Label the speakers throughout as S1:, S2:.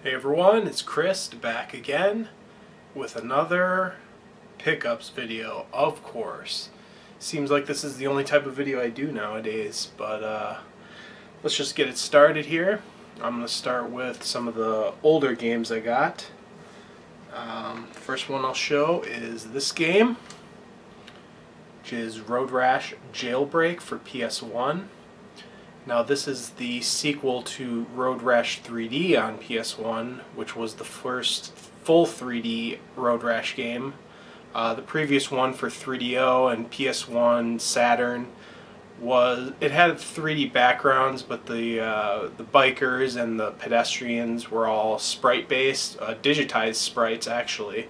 S1: Hey everyone, it's Krist back again with another pickups video, of course. Seems like this is the only type of video I do nowadays, but let's just get it started here. I'm going to start with some of the older games I got. The first one I'll show is this game, which is Road Rash Jailbreak for PS1. Now this is the sequel to Road Rash 3D on PS1, which was the first full 3D Road Rash game. The previous one for 3DO and PS1, Saturn, it had 3D backgrounds, but the bikers and the pedestrians were all sprite-based, digitized sprites actually.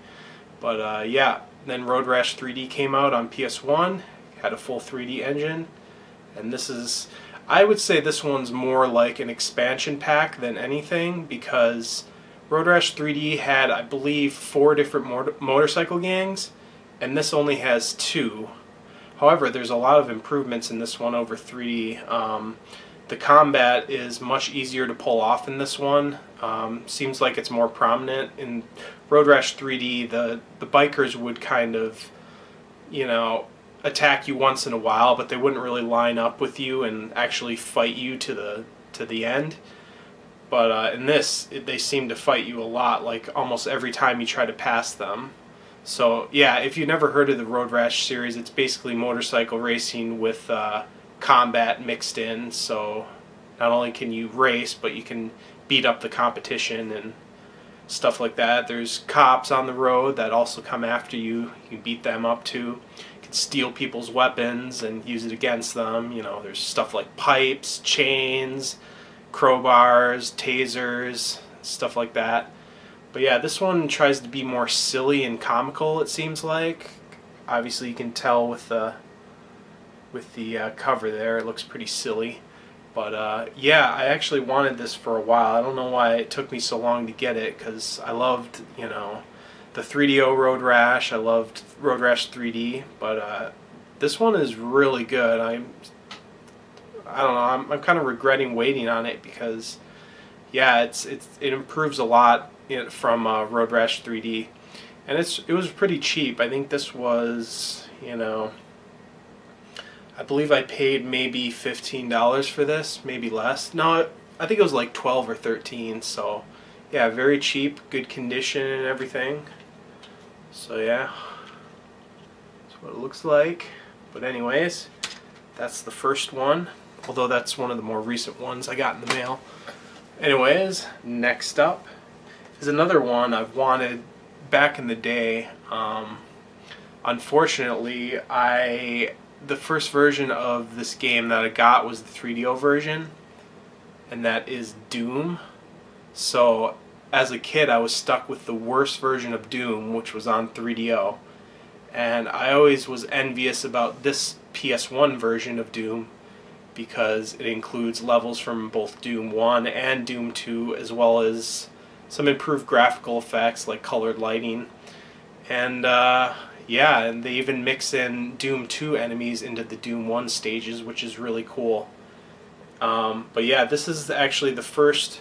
S1: But yeah, then Road Rash 3D came out on PS1, had a full 3D engine, and this is, I would say this one's more like an expansion pack than anything, because Road Rash 3D had, I believe, 4 different motorcycle gangs, and this only has 2. However, there's a lot of improvements in this one over 3D. The combat is much easier to pull off in this one. Seems like it's more prominent. In Road Rash 3D, the bikers would kind of, you know, attack you once in a while, but they wouldn't really line up with you and actually fight you to the end. But in this, they seem to fight you a lot, like almost every time you try to pass them. So yeah, if you've never heard of the Road Rash series, it's basically motorcycle racing with combat mixed in. So not only can you race, but you can beat up the competition and stuff like that. There's cops on the road that also come after you. You can beat them up too. You can steal people's weapons and use it against them. You know, there's stuff like pipes, chains, crowbars, tasers, stuff like that. But yeah, this one tries to be more silly and comical, it seems like. Obviously you can tell with the cover there, it looks pretty silly. But yeah, I actually wanted this for a while. I don't know why it took me so long to get it, because I loved, you know, the 3DO Road Rash. I loved Road Rash 3D, but this one is really good. I don't know. I'm kind of regretting waiting on it, because yeah, it improves a lot from Road Rash 3D, and it was pretty cheap. I think this was, you know, I believe I paid maybe $15 for this, maybe less. No, I think it was like 12 or 13. So yeah, very cheap, good condition and everything. So yeah, that's what it looks like. But anyways, that's the first one, although that's one of the more recent ones I got in the mail. Anyways, next up is another one I've wanted back in the day. Unfortunately, the first version of this game that I got was the 3DO version, and that is Doom. So as a kid, I was stuck with the worst version of Doom, which was on 3DO, and I always was envious about this PS1 version of Doom, because it includes levels from both Doom 1 and Doom 2, as well as some improved graphical effects like colored lighting. And yeah, and they even mix in Doom 2 enemies into the Doom 1 stages, which is really cool. But yeah, this is actually the first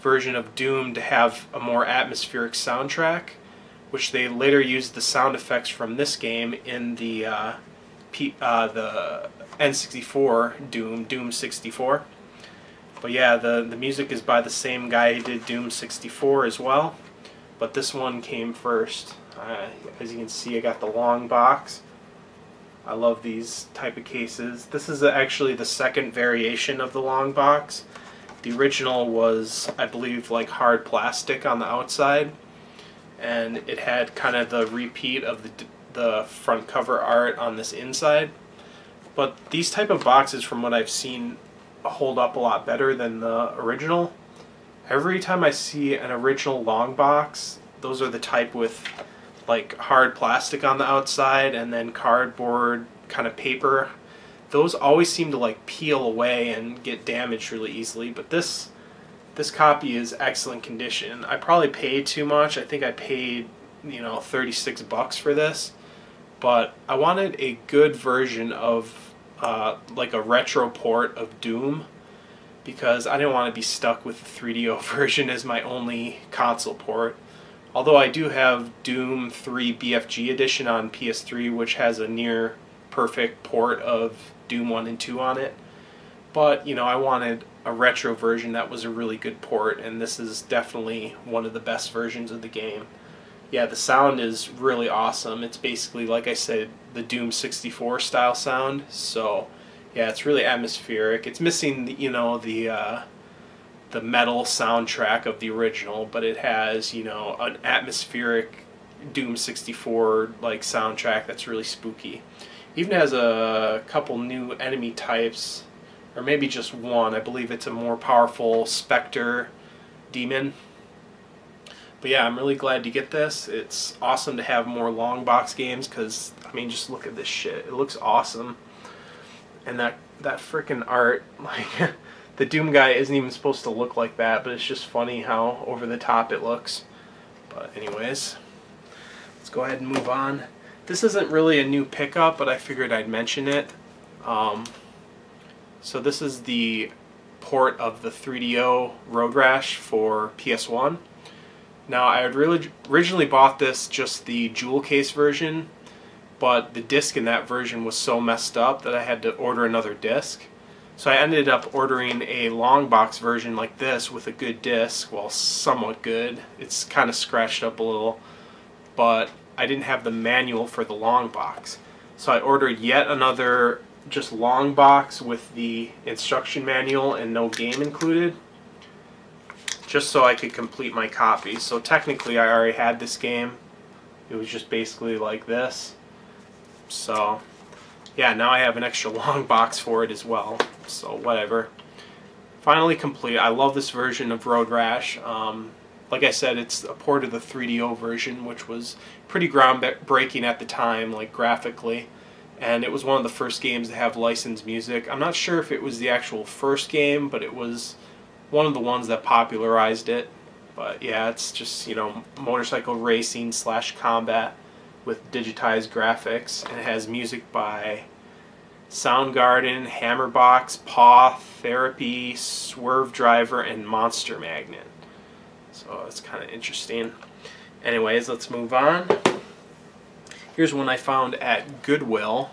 S1: version of Doom to have a more atmospheric soundtrack, which they later used the sound effects from this game in the N64 Doom 64. But yeah, the music is by the same guy who did Doom 64 as well, but this one came first. As you can see, I got the long box. I love these type of cases. This is actually the second variation of the long box. The original was, I believe, like hard plastic on the outside, and it had kind of the repeat of the front cover art on this inside. But these type of boxes, from what I've seen, hold up a lot better than the original. Every time I see an original long box, those are the type with like hard plastic on the outside and then cardboard kind of paper. Those always seem to like peel away and get damaged really easily, but this copy is excellent condition. I probably paid too much. I think I paid, you know, 36 bucks for this, but I wanted a good version of like a retro port of Doom, because I didn't want to be stuck with the 3DO version as my only console port. Although I do have Doom 3 BFG edition on PS3, which has a near perfect port of Doom 1 and 2 on it. But, you know, I wanted a retro version that was a really good port, and this is definitely one of the best versions of the game. Yeah, the sound is really awesome. It's basically, like I said, the Doom 64 style sound. So, yeah, it's really atmospheric. It's missing, you know, the metal soundtrack of the original, but it has, you know, an atmospheric Doom 64 like soundtrack that's really spooky. Even has a couple new enemy types, or maybe just one. I believe it's a more powerful Spectre demon. But yeah, I'm really glad to get this. It's awesome to have more long box games because, I mean, just look at this shit. It looks awesome. And that freaking art, like, the Doom guy isn't even supposed to look like that, but it's just funny how over the top it looks. But anyways, let's go ahead and move on. This isn't really a new pickup, but I figured I'd mention it. So this is the port of the 3DO Road Rash for PS1. Now, I had originally bought this just the jewel case version, but the disc in that version was so messed up that I had to order another disc. So I ended up ordering a long box version like this with a good disc, well, somewhat good. It's kind of scratched up a little, but I didn't have the manual for the long box. So I ordered yet another just long box with the instruction manual and no game included, just so I could complete my copy. So technically I already had this game. It was just basically like this. So yeah, now I have an extra long box for it as well. So whatever. Finally complete. I love this version of Road Rash. Like I said, it's a port of the 3DO version, which was pretty groundbreaking at the time, like graphically. And it was one of the first games to have licensed music. I'm not sure if it was the actual first game, but it was one of the ones that popularized it. But yeah, it's just, you know, motorcycle racing / combat with digitized graphics, and it has music by Soundgarden, Hammerbox, Paw, Therapy, Swerve Driver, and Monster Magnet. So it's kind of interesting. Anyways, let's move on. Here's one I found at Goodwill,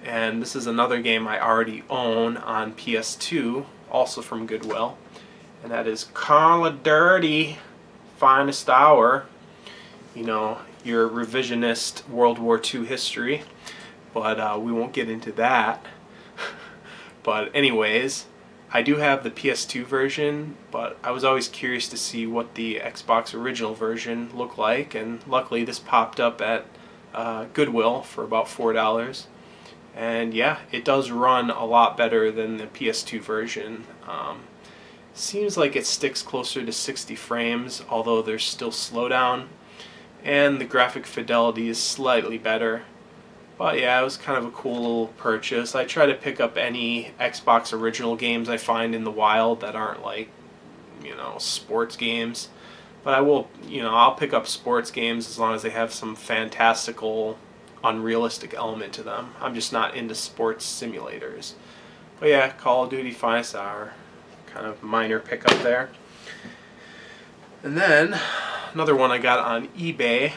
S1: and this is another game I already own on PS2, also from Goodwill, and that is Call of Duty Finest Hour. You know, your revisionist World War II history, but we won't get into that. But anyways, I do have the PS2 version, but I was always curious to see what the Xbox original version looked like, and luckily this popped up at Goodwill for about $4. And yeah, it does run a lot better than the PS2 version. Seems like it sticks closer to 60 frames, although there's still slowdown, and the graphic fidelity is slightly better. But yeah, it was kind of a cool little purchase. I try to pick up any Xbox original games I find in the wild that aren't like, you know, sports games. But I will, you know, I'll pick up sports games as long as they have some fantastical, unrealistic element to them. I'm just not into sports simulators. But yeah, Call of Duty Finest Hour. Kind of minor pickup there. And then, another one I got on eBay,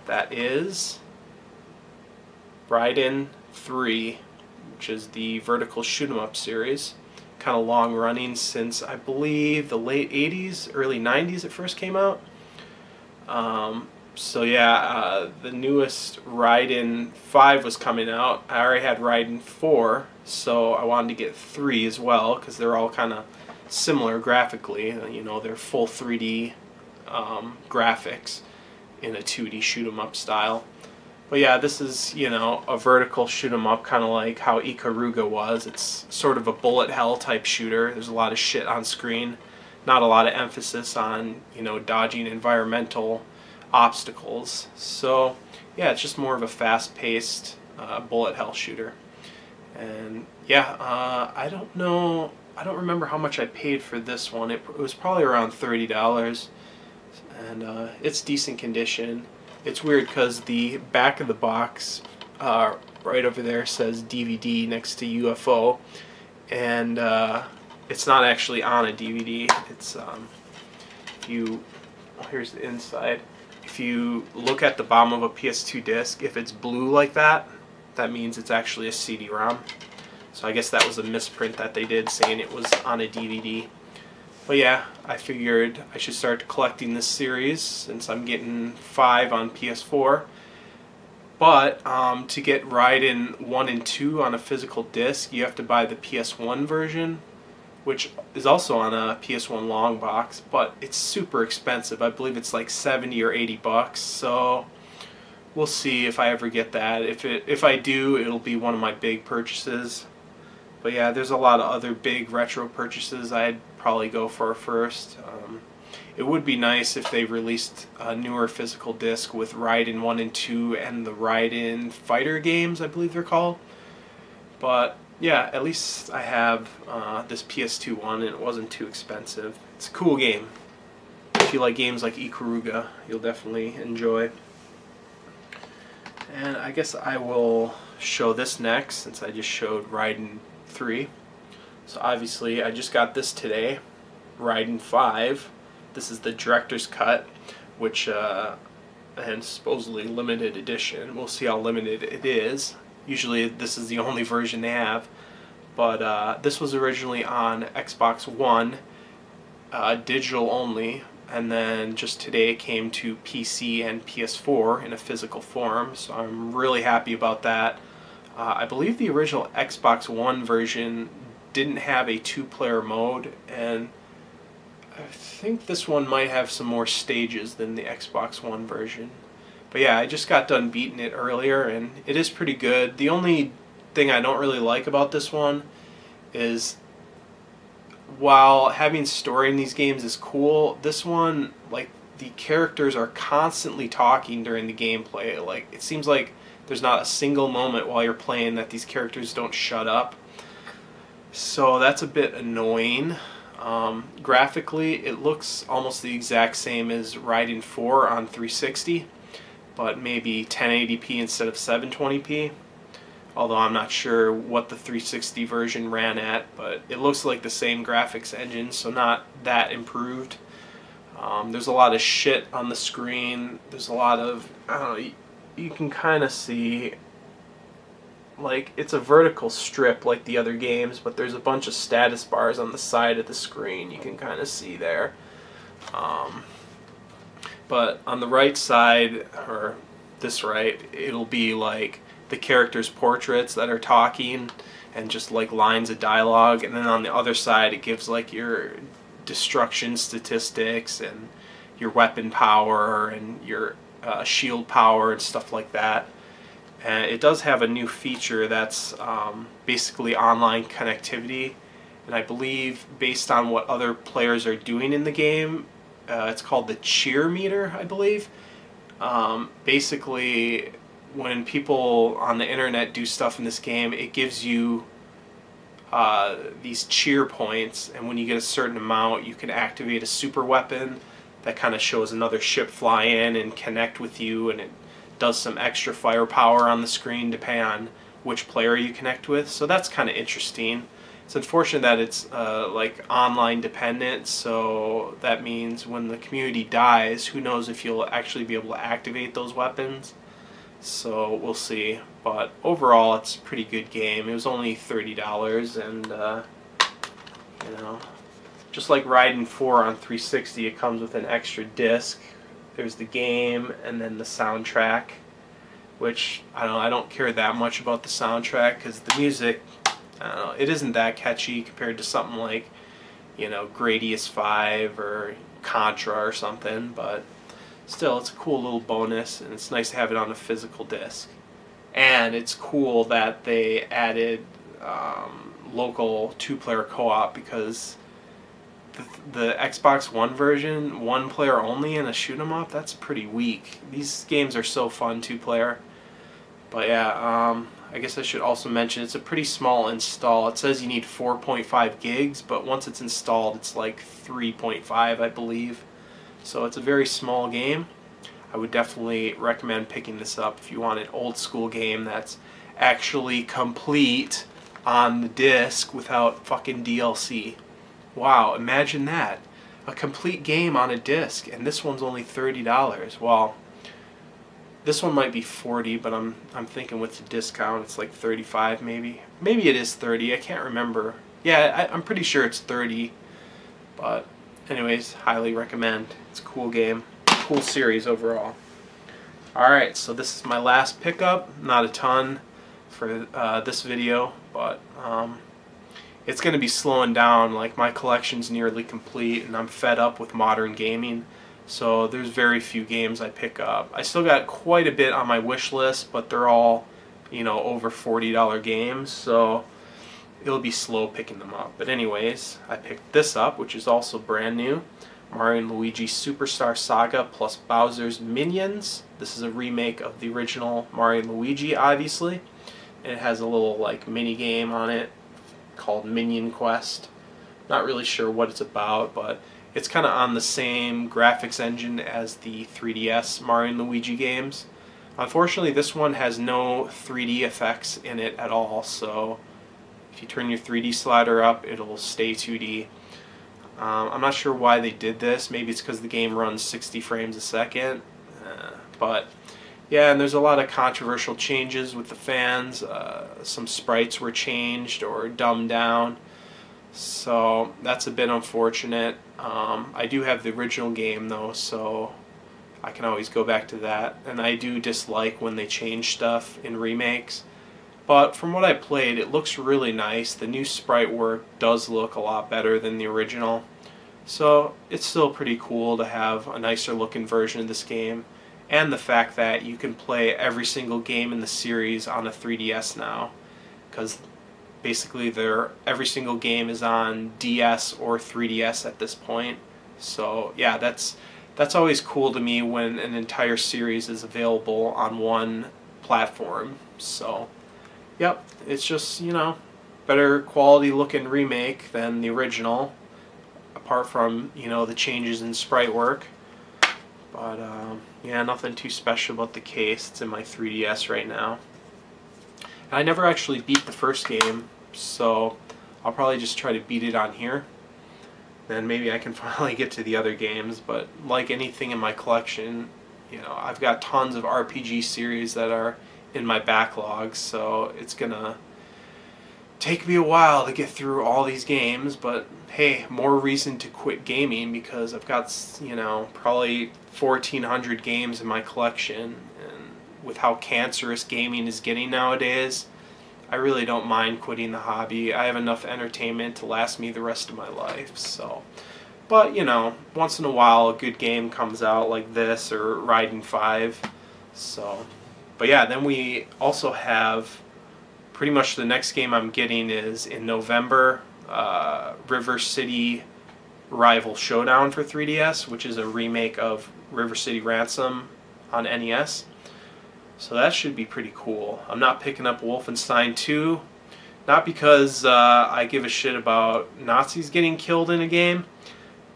S1: that is Raiden 3, which is the vertical shoot 'em up series. Kind of long running since, I believe, the late 80s, early 90s it first came out. So yeah, the newest Raiden 5 was coming out. I already had Raiden 4, so I wanted to get 3 as well, because they're all kind of similar graphically. You know, they're full 3D graphics in a 2D shoot 'em up style. But yeah, this is, you know, a vertical shoot 'em up, kind of like how Ikaruga was. It's sort of a bullet hell type shooter. There's a lot of shit on screen, not a lot of emphasis on, you know, dodging environmental obstacles. So yeah, it's just more of a fast-paced bullet hell shooter. And yeah, I don't remember how much I paid for this one. It was probably around $30, and it's decent condition. It's weird because the back of the box right over there says DVD next to UFO, and it's not actually on a DVD. It's here's the inside. If you look at the bottom of a PS2 disc, if it's blue like that, that means it's actually a CD-ROM. So I guess that was a misprint that they did saying it was on a DVD. But yeah, I figured I should start collecting this series since I'm getting 5 on PS4. But to get Raiden 1 and 2 on a physical disc, you have to buy the PS1 version, which is also on a PS1 long box, but it's super expensive. I believe it's like 70 or 80 bucks. So we'll see if I ever get that. If I do, it'll be one of my big purchases. But yeah, there's a lot of other big retro purchases I'd probably go for first. It would be nice if they released a newer physical disc with Raiden 1 and 2 and the Raiden Fighter games, I believe they're called. But yeah, at least I have this PS2 one, and it wasn't too expensive. It's a cool game. If you like games like Ikaruga, you'll definitely enjoy. And I guess I will show this next, since I just showed Raiden 3. So obviously I just got this today, Raiden 5. This is the director's cut, which and supposedly limited edition. We'll see how limited it is. Usually this is the only version they have, but this was originally on Xbox One, digital only, and then just today it came to PC and PS4 in a physical form, so I'm really happy about that. I believe the original Xbox One version didn't have a 2-player mode, and I think this one might have some more stages than the Xbox One version. But yeah, I just got done beating it earlier, and it is pretty good. The only thing I don't really like about this one is, while having story in these games is cool, this one, like, the characters are constantly talking during the gameplay. Like, it seems like there's not a single moment while you're playing that these characters don't shut up. So that's a bit annoying. Graphically, it looks almost the exact same as Raiden 4 on 360, but maybe 1080p instead of 720p. Although I'm not sure what the 360 version ran at, but it looks like the same graphics engine, so not that improved. There's a lot of shit on the screen. There's a lot of, I don't know, you can kind of see, like, it's a vertical strip like the other games, but there's a bunch of status bars on the side of the screen you can kind of see there. But on the right side, or this right, it'll be like the characters' portraits that are talking and just like lines of dialogue, and then on the other side it gives like your destruction statistics and your weapon power and your shield power and stuff like that. And it does have a new feature that's basically online connectivity, and I believe based on what other players are doing in the game, it's called the cheer meter, I believe. Basically, when people on the internet do stuff in this game, it gives you these cheer points, and when you get a certain amount, you can activate a super weapon that kind of shows another ship fly in and connect with you, and it does some extra firepower on the screen depending on which player you connect with. So that's kind of interesting. It's unfortunate that it's like online dependent, so that means when the community dies, who knows if you'll actually be able to activate those weapons. So we'll see. But overall, it's a pretty good game. It was only $30, and you know, just like Raiden 4 on 360, it comes with an extra disc. There's the game and then the soundtrack, which I don't care that much about the soundtrack because the music, I don't know, it isn't that catchy compared to something like, you know, Gradius 5 or Contra or something, but still, it's a cool little bonus, and it's nice to have it on a physical disc. And it's cool that they added local 2-player co-op, because the Xbox One version, 1-player only and a shoot 'em up, that's pretty weak. These games are so fun 2-player. But yeah, I guess I should also mention it's a pretty small install. It says you need 4.5 gigs, but once it's installed, it's like 3.5, I believe. So it's a very small game. I would definitely recommend picking this up if you want an old school game that's actually complete on the disc without fucking DLC. Wow, imagine that. A complete game on a disc, and this one's only $30. Well, this one might be 40, but I'm thinking with the discount it's like 35 maybe. Maybe it is 30, I can't remember. Yeah, I'm pretty sure it's 30. But anyways, highly recommend. It's a cool game. Cool series overall. Alright, so this is my last pickup. Not a ton for this video, but it's going to be slowing down. Like, my collection's nearly complete and I'm fed up with modern gaming. So there's very few games I pick up. I still got quite a bit on my wish list, but they're all, you know, over $40 games, so it'll be slow picking them up. But anyways, I picked this up, which is also brand new. Mario & Luigi Superstar Saga plus Bowser's Minions. This is a remake of the original Mario & Luigi, obviously. And it has a little like mini game on it called Minion Quest. Not really sure what it's about, but it's kind of on the same graphics engine as the 3DS Mario & Luigi games. Unfortunately, this one has no 3D effects in it at all, so if you turn your 3D slider up, it'll stay 2D. I'm not sure why they did this. Maybe it's because the game runs 60 frames a second. But yeah, and there's a lot of controversial changes with the fans. Some sprites were changed or dumbed down. So that's a bit unfortunate. I do have the original game though, so I can always go back to that. And I do dislike when they change stuff in remakes. But from what I played, it looks really nice. The new sprite work does look a lot better than the original. So it's still pretty cool to have a nicer looking version of this game. And the fact that you can play every single game in the series on a 3DS now. Because basically every single game is on DS or 3DS at this point. So yeah, that's always cool to me when an entire series is available on one platform. So yep, it's just, you know, better quality looking remake than the original, apart from, you know, the changes in sprite work. But yeah, nothing too special about the case. It's in my 3DS right now. And I never actually beat the first game, so I'll probably just try to beat it on here. Then maybe I can finally get to the other games. But like anything in my collection, you know, I've got tons of RPG series that are in my backlog, so it's gonna take me a while to get through all these games. But hey, more reason to quit gaming, because I've got, you know, probably 1,400 games in my collection, and with how cancerous gaming is getting nowadays, I really don't mind quitting the hobby. I have enough entertainment to last me the rest of my life. So, but you know, once in a while a good game comes out like this or Raiden 5. So, but yeah, then we also have pretty much the next game I'm getting is in November, River City Rival Showdown for 3DS, which is a remake of River City Ransom on NES. So that should be pretty cool. I'm not picking up Wolfenstein 2, not because I give a shit about Nazis getting killed in a game,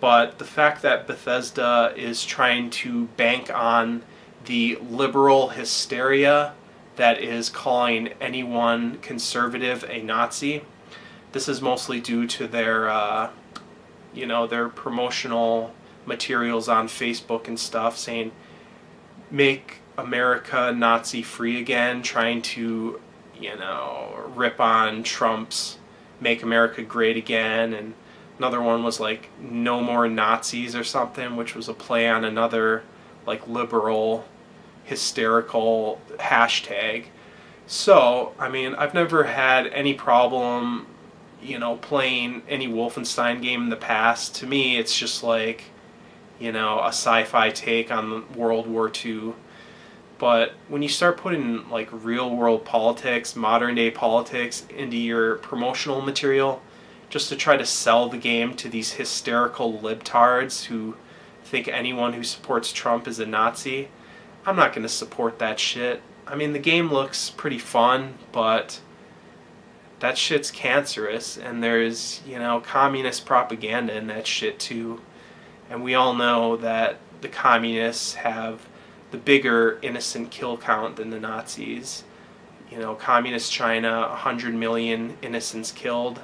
S1: but the fact that Bethesda is trying to bank on the liberal hysteria that is calling anyone conservative a Nazi. This is mostly due to their, you know, their promotional materials on Facebook and stuff saying, make America Nazi free again, trying to, you know, rip on Trump's Make America Great Again. And another one was like No More Nazis or something, which was a play on another like liberal hysterical hashtag. So, I mean, I've never had any problem, you know, playing any Wolfenstein game in the past. To me, it's just like, you know, a sci-fi take on World War II. But when you start putting like real world politics, modern day politics into your promotional material, just to try to sell the game to these hysterical libtards who think anyone who supports Trump is a Nazi, I'm not going to support that shit. I mean, the game looks pretty fun, but that shit's cancerous, and there's, you know, communist propaganda in that shit too. And we all know that the communists have the bigger innocent kill count than the Nazis. You know, communist China, 100 million innocents killed.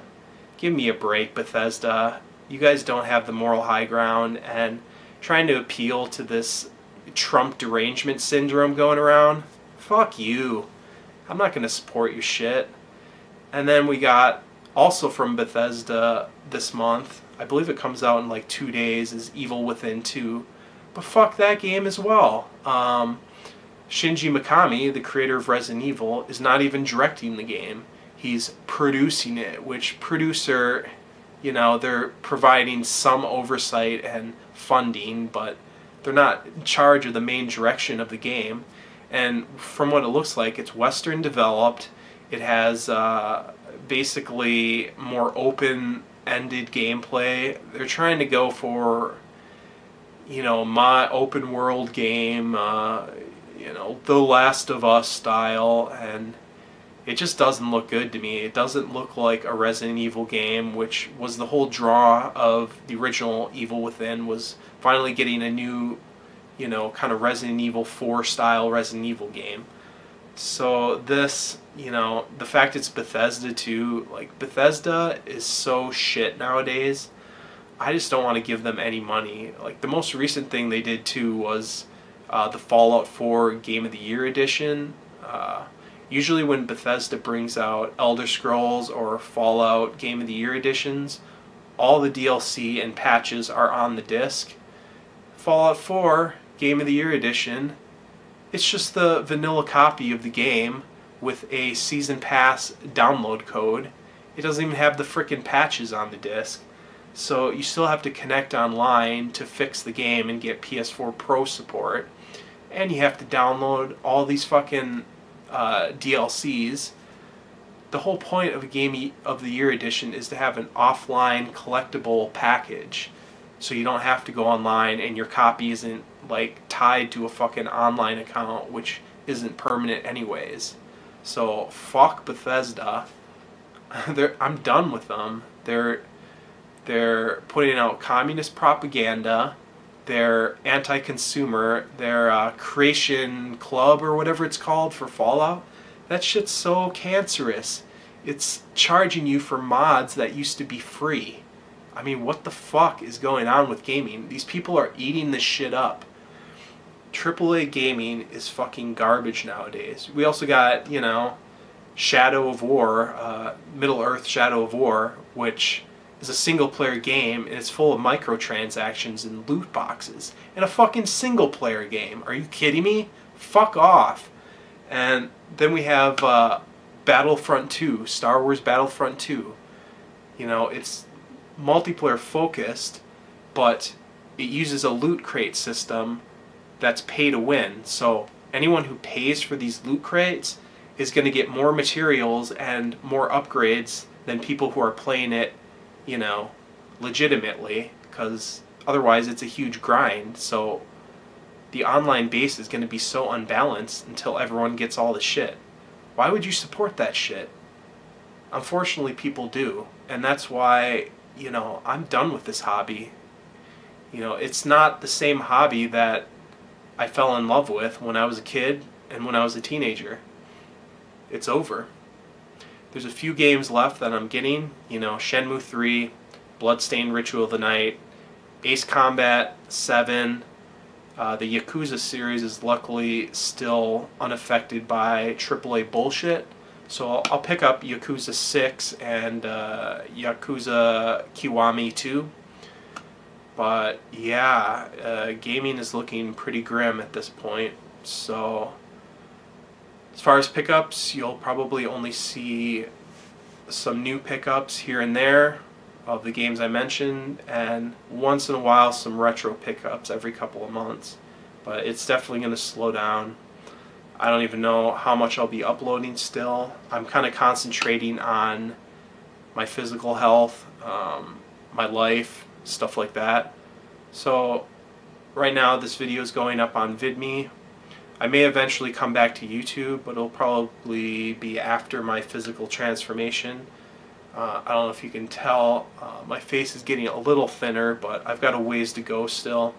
S1: Give me a break, Bethesda. You guys don't have the moral high ground, and trying to appeal to this Trump derangement syndrome going around, fuck you. I'm not going to support your shit. And then we got, also from Bethesda this month, I believe it comes out in like 2 days, is Evil Within 2. But fuck that game as well. Shinji Mikami, the creator of Resident Evil, is not even directing the game. He's producing it, which producer, you know, they're providing some oversight and funding, but they're not in charge of the main direction of the game. And from what it looks like, it's Western developed. It has basically more open-ended gameplay. They're trying to go for, you know, my open world game, you know, The Last of Us style, and it just doesn't look good to me. It doesn't look like a Resident Evil game, which was the whole draw of the original Evil Within, was finally getting a new, you know, kind of Resident Evil 4 style Resident Evil game. So this, you know, the fact it's Bethesda too, like Bethesda is so shit nowadays. I just don't want to give them any money. Like the most recent thing they did too was the Fallout 4 Game of the Year edition. Usually when Bethesda brings out Elder Scrolls or Fallout Game of the Year editions, all the DLC and patches are on the disc. Fallout 4 Game of the Year edition, it's just the vanilla copy of the game with a season pass download code. It doesn't even have the frickin' patches on the disc. So you still have to connect online to fix the game and get PS4 Pro support. And you have to download all these fucking DLCs. The whole point of a Game of the Year edition is to have an offline collectible package, so you don't have to go online and your copy isn't like tied to a fucking online account, which isn't permanent anyways. So fuck Bethesda. I'm done with them. They're putting out communist propaganda. They're anti-consumer. Their Creation Club or whatever it's called for Fallout, that shit's so cancerous. It's charging you for mods that used to be free. I mean, what the fuck is going on with gaming? These people are eating this shit up. AAA gaming is fucking garbage nowadays. We also got, you know, Shadow of War, Middle-earth Shadow of War, which is a single-player game, and it's full of microtransactions and loot boxes. And a fucking single-player game. Are you kidding me? Fuck off. And then we have Battlefront 2, Star Wars Battlefront 2. You know, it's multiplayer focused, but it uses a loot crate system that's pay to win. So anyone who pays for these loot crates is going to get more materials and more upgrades than people who are playing it, you know, legitimately, because otherwise it's a huge grind. So the online base is going to be so unbalanced until everyone gets all the shit. Why would you support that shit? Unfortunately, people do, and that's why, you know, I'm done with this hobby. You know, it's not the same hobby that I fell in love with when I was a kid and when I was a teenager. It's over. There's a few games left that I'm getting, you know, Shenmue 3, Bloodstained Ritual of the Night, Ace Combat 7. The Yakuza series is luckily still unaffected by AAA bullshit. So I'll pick up Yakuza 6 and Yakuza Kiwami 2. But yeah, gaming is looking pretty grim at this point. So as far as pickups, you'll probably only see some new pickups here and there of the games I mentioned, and once in a while some retro pickups every couple of months. But it's definitely going to slow down. I don't even know how much I'll be uploading still. I'm kind of concentrating on my physical health, my life, stuff like that. So right now this video is going up on VidMe. I may eventually come back to YouTube, but it'll probably be after my physical transformation. I don't know if you can tell, my face is getting a little thinner, but I've got a ways to go still.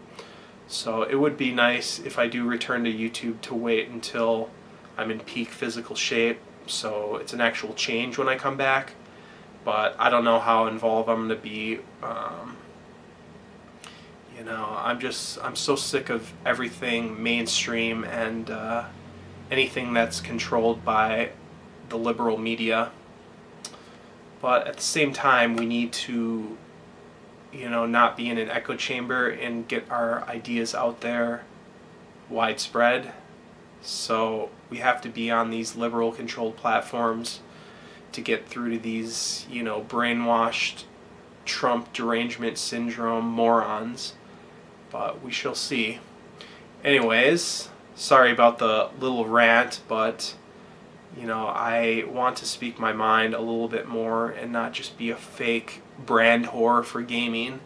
S1: So it would be nice if I do return to YouTube to wait until I'm in peak physical shape, so it's an actual change when I come back. but I don't know how involved I'm going to be. You know, I'm so sick of everything mainstream and anything that's controlled by the liberal media. But at the same time, we need to, you know, not be in an echo chamber and get our ideas out there widespread. So we have to be on these liberal controlled platforms to get through to these, you know, brainwashed Trump derangement syndrome morons. But we shall see. Anyways, sorry about the little rant, but you know, I want to speak my mind a little bit more and not just be a fake brand whore for gaming.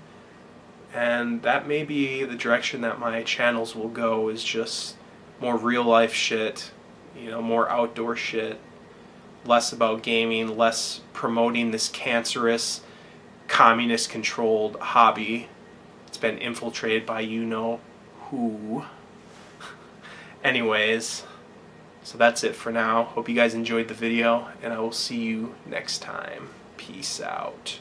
S1: And that may be the direction that my channels will go, is just more real life shit, you know, more outdoor shit, less about gaming, less promoting this cancerous, communist controlled hobby. It's been infiltrated by you know who. Anyways, so that's it for now. Hope you guys enjoyed the video, and I will see you next time. Peace out.